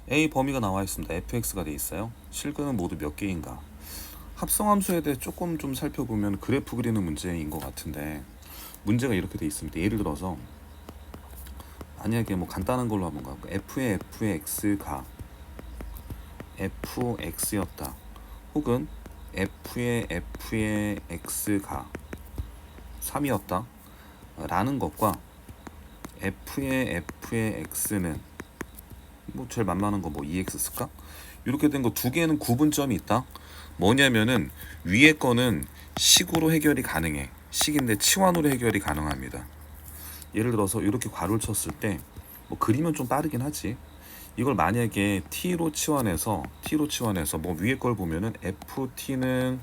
A 범위가 나와 있습니다. fx가 돼 있어요. 실근은 모두 몇 개인가? 합성함수에 대해 조금 좀 살펴보면 그래프 그리는 문제인 것 같은데, 문제가 이렇게 돼 있습니다. 예를 들어서 만약에 뭐 간단한 걸로 한번 가볼까? f의 x가 fx였다. 혹은 f의 x가 3이었다. 라는 것과 f의 x는 뭐 제일 만만한 거 뭐 2x 쓸까? 이렇게 된 거 두 개는 구분점이 있다. 뭐냐면은 위에 거는 식으로 해결이 가능해. 식인데 치환으로 해결이 가능합니다. 예를 들어서 이렇게 괄호를 쳤을 때 뭐 그리면 좀 빠르긴 하지. 이걸 만약에 t로 치환해서 뭐 위에 걸 보면은 ft는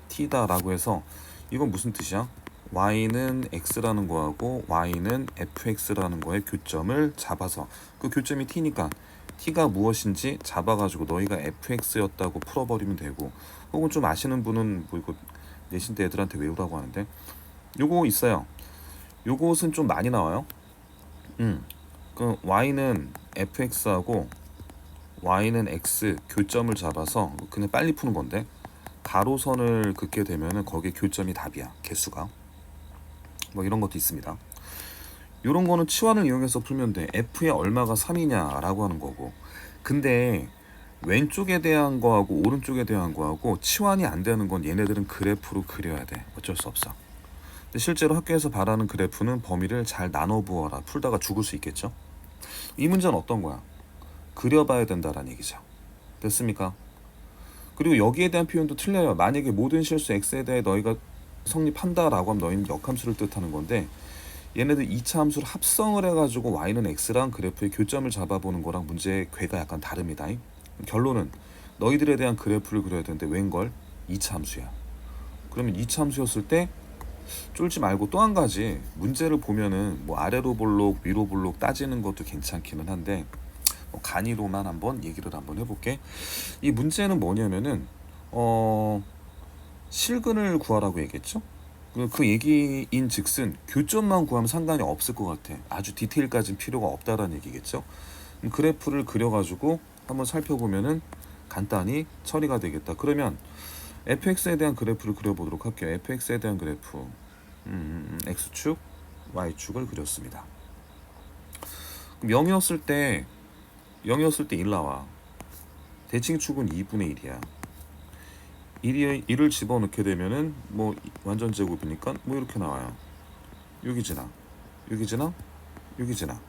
t다라고 해서 이건 무슨 뜻이야? y는 x라는 거하고 y는 fx라는 거의 교점을 잡아서 그 교점이 t니까 t가 무엇인지 잡아가지고 너희가 fx였다고 풀어버리면 되고, 혹은 좀 아시는 분은 뭐 이거 내신 때 애들한테 외우라고 하는데 요거 있어요. 요것은 좀 많이 나와요. 그 y는 fx하고 y는 x 교점을 잡아서 그냥 빨리 푸는 건데, 가로선을 긋게 되면은 거기에 교점이 답이야. 개수가. 뭐 이런 것도 있습니다. 이런 거는 치환을 이용해서 풀면 돼. f의 얼마가 3이냐라고 하는 거고. 근데 왼쪽에 대한 거하고 오른쪽에 대한 거하고 치환이 안 되는 건 얘네들은 그래프로 그려야 돼. 어쩔 수 없어. 근데 실제로 학교에서 바라는 그래프는 범위를 잘 나눠 부어라. 풀다가 죽을 수 있겠죠. 이 문제는 어떤 거야? 그려봐야 된다라는 얘기죠. 됐습니까? 그리고 여기에 대한 표현도 틀려요. 만약에 모든 실수 x에 대해 너희가 성립한다라고 하면 너희는 역함수를 뜻하는 건데, 얘네들 2차 함수를 합성을 해가지고 y는 x랑 그래프의 교점을 잡아보는 거랑 문제의 궤가 약간 다릅니다. 결론은 너희들에 대한 그래프를 그려야 되는데 웬걸 2차 함수야. 그러면 2차 함수였을 때 쫄지 말고 또 한 가지 문제를 보면은 뭐 아래로 볼록 위로 볼록 따지는 것도 괜찮기는 한데, 뭐 간이로만 한번 얘기를 한번 해볼게. 이 문제는 뭐냐면은 실근을 구하라고 얘기했죠. 그 얘기인 즉슨 교점만 구하면 상관이 없을 것 같아. 아주 디테일까지는 필요가 없다라는 얘기겠죠. 그래프를 그려가지고 한번 살펴보면은 간단히 처리가 되겠다. 그러면 fx에 대한 그래프를 그려보도록 할게요. fx에 대한 그래프, x축, y축을 그렸습니다. 그럼 0이었을 때 1 나와. 대칭축은 2분의 1이야. 1을 집어넣게 되면은 뭐 완전 제곱이니까 뭐 이렇게 나와요. 여기 지나, 여기 지나, 여기 지나.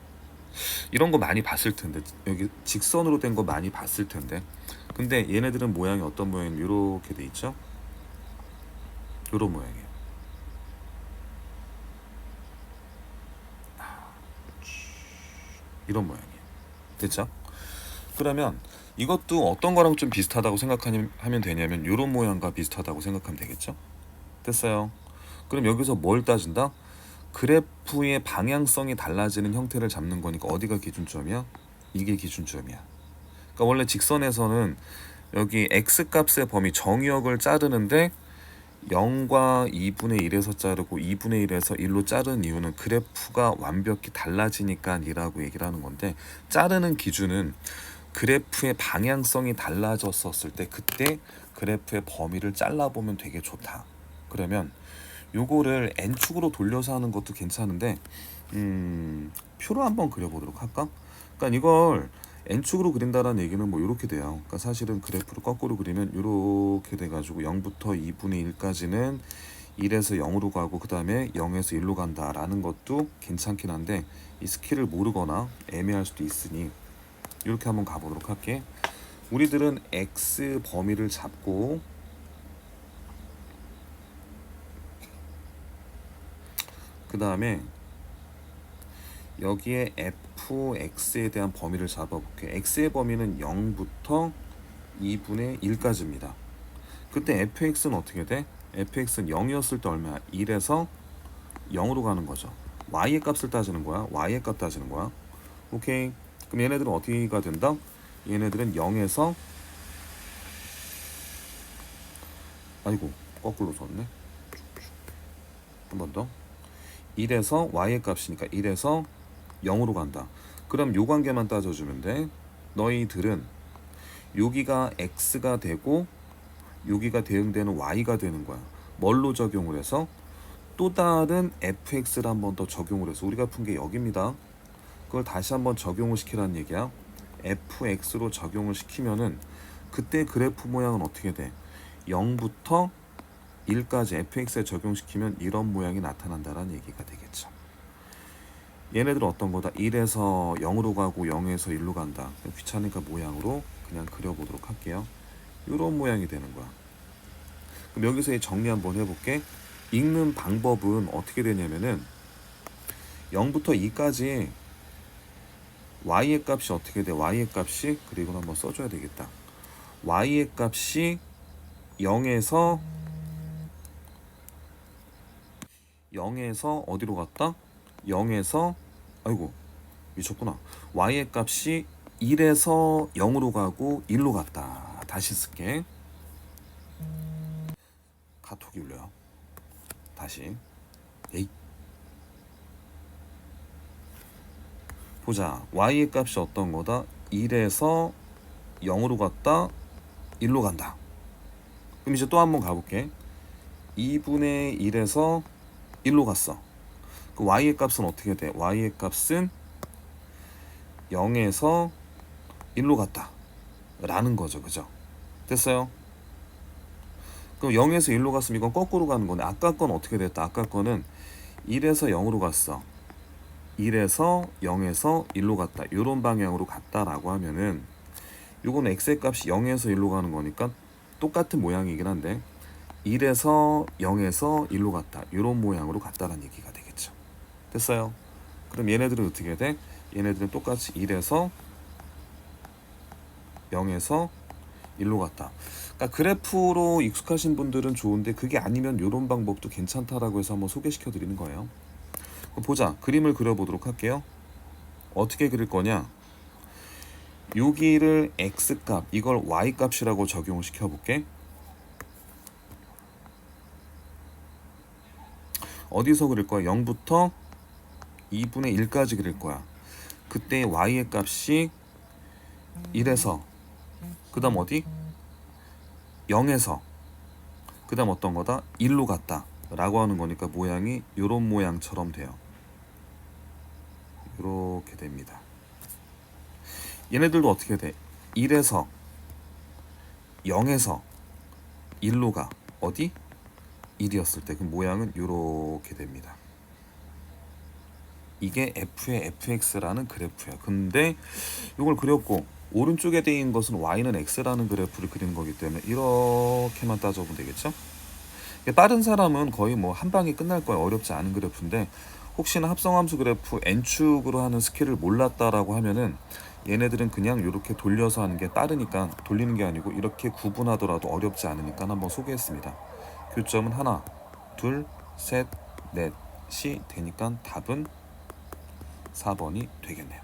이런 거 많이 봤을 텐데, 여기 직선으로 된 거 많이 봤을 텐데. 근데 얘네들은 모양이 어떤 모양이면 이렇게 돼 있죠. 이런 모양이에요. 이런 모양이에요. 됐죠? 그러면 이것도 어떤 거랑 좀 비슷하다고 생각하면 되냐면 이런 모양과 비슷하다고 생각하면 되겠죠? 됐어요. 그럼 여기서 뭘 따진다? 그래프의 방향성이 달라지는 형태를 잡는 거니까 어디가 기준점이야? 이게 기준점이야. 그러니까 원래 직선에서는 여기 x값의 범위 정의역을 자르는데 0과 2분의 1에서 자르고 2분의 1에서 1로 자르는 이유는 그래프가 완벽히 달라지니까 이라고 얘기를 하는 건데, 자르는 기준은 그래프의 방향성이 달라졌었을 때 그때 그래프의 범위를 잘라보면 되게 좋다. 그러면 요거를 n축으로 돌려서 하는 것도 괜찮은데 표로 한번 그려보도록 할까? 그러니까 이걸 n축으로 그린다라는 얘기는 뭐 이렇게 돼요. 그러니까 사실은 그래프를 거꾸로 그리면 이렇게 돼가지고 0부터 2분의 1까지는 1에서 0으로 가고 그 다음에 0에서 1로 간다라는 것도 괜찮긴 한데, 이 스킬을 모르거나 애매할 수도 있으니 이렇게 한번 가보도록 할게. 우리들은 x 범위를 잡고 그 다음에 여기에 fx에 대한 범위를 잡아볼게. x의 범위는 0부터 2분의 1까지입니다. 그때 fx는 어떻게 돼? fx는 0이었을 때 얼마야? 1에서 0으로 가는 거죠. y의 값을 따지는 거야. y의 값 따지는 거야. 오케이. 그럼 얘네들은 어디가 된다? 얘네들은 0에서, 아이고 거꾸로 썼네. 한 번 더. 1에서 y의 값이니까 1에서 0으로 간다. 그럼 요 관계만 따져주면 돼. 너희들은 여기가 x가 되고 여기가 대응되는 y가 되는 거야. 뭘로 적용을 해서? 또 다른 fx를 한 번 더 적용을 해서 우리가 푼 게 여기입니다. 그걸 다시 한번 적용을 시키라는 얘기야. fx로 적용을 시키면은 그때 그래프 모양은 어떻게 돼? 0부터 1까지 fx에 적용시키면 이런 모양이 나타난다는 얘기가 되겠죠. 얘네들은 어떤 거다? 1에서 0으로 가고 0에서 1로 간다. 귀찮으니까 모양으로 그냥 그려보도록 할게요. 이런 모양이 되는 거야. 그럼 여기서 정리 한번 해볼게. 읽는 방법은 어떻게 되냐면은 0부터 2까지 y의 값이 어떻게 돼? y의 값이 그리고 한번 써줘야 되겠다. y의 값이 0에서 어디로 갔다? 0에서 아이고 미쳤구나. y의 값이 1에서 0으로 가고 1로 갔다. 다시 쓸게. 카톡이 울려요. 다시. 에이. 보자. y의 값이 어떤 거다? 1에서 0으로 갔다 1로 간다. 그럼 이제 또 한번 가볼게. 2분의 1에서 1로 갔어. 그 y의 값은 어떻게 돼? y의 값은 0에서 1로 갔다 라는 거죠. 그죠? 됐어요? 그럼 0에서 1로 갔으면 이건 거꾸로 가는 거네. 아까 건 어떻게 됐다? 아까 거는 1에서 0으로 갔어. 1에서 0에서 1로 갔다. 이런 방향으로 갔다라고 하면은 이건 x의 값이 0에서 1로 가는 거니까 똑같은 모양이긴 한데 1에서 0에서 1로 갔다. 이런 모양으로 갔다라는 얘기가 되겠죠. 됐어요? 그럼 얘네들은 어떻게 돼? 얘네들은 똑같이 1에서 0에서 1로 갔다. 그러니까 그래프로 익숙하신 분들은 좋은데 그게 아니면 이런 방법도 괜찮다라고 해서 한번 소개시켜 드리는 거예요. 그럼 보자. 그림을 그려보도록 할게요. 어떻게 그릴 거냐? 여기를 x값, 이걸 y값이라고 적용을 시켜볼게. 어디서 그릴 거야? 0부터 2분의 1까지 그릴 거야. 그때 y의 값이 1에서 그 다음 어디? 0에서 그 다음 어떤 거다? 1로 갔다 라고 하는 거니까 모양이 요런 모양처럼 돼요. 이렇게 됩니다. 얘네들도 어떻게 돼? 1에서 0에서 1로 가. 어디? 1이었을 때 그 모양은 이렇게 됩니다. 이게 f의 fx라는 그래프야. 근데 이걸 그렸고 오른쪽에 대인 것은 y는 x라는 그래프를 그리는 거기 때문에 이렇게만 따져보면 되겠죠? 다른 사람은 거의 뭐 한 방에 끝날 거예요. 어렵지 않은 그래프인데 혹시나 합성함수 그래프 n축으로 하는 스킬을 몰랐다라고 하면은 얘네들은 그냥 이렇게 돌려서 하는 게 빠르니까 돌리는 게 아니고 이렇게 구분하더라도 어렵지 않으니까 한번 소개했습니다. 교점은 하나, 둘, 셋, 넷이 되니까 답은 4번이 되겠네요.